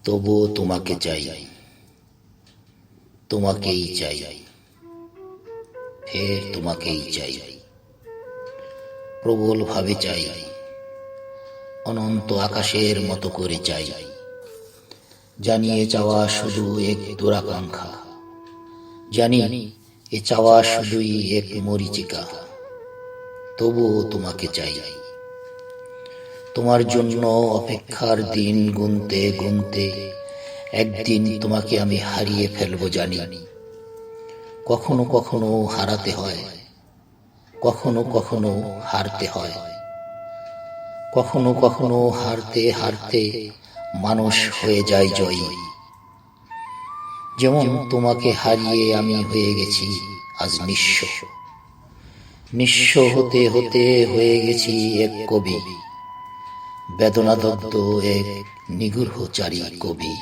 তবুও তোমাকে চাই, তোমাকেই চাই, ফের তোমাকেই চাই, প্রবল ভাবে চাই, অনন্ত আকাশের মতো করে চাই। জানিয়ে চাওয়া শুধু এক দুরাকাঙ্ক্ষা, জানি এ চাওয়া শুধুই এক মরীচিকা, তবুও তোমাকে চাই। তোমার জন্য অপেক্ষার দিন গুনতে গুনতে একদিন তোমাকে আমি হারিয়ে ফেলবো জানি। কখনো কখনো হারাতে হয়, কখনো কখনো হারতে হয়, কখনো কখনো হারতে হারতে মানুষ হয়ে যায় জয়ী। যেমন তোমাকে হারিয়ে আমি হয়ে গেছি আজ নিঃস্ব, নিঃস্ব হতে হতে হয়ে গেছি এক কবি, বেদনাদগ্ধ এক নিগূঢ়চারী কবি।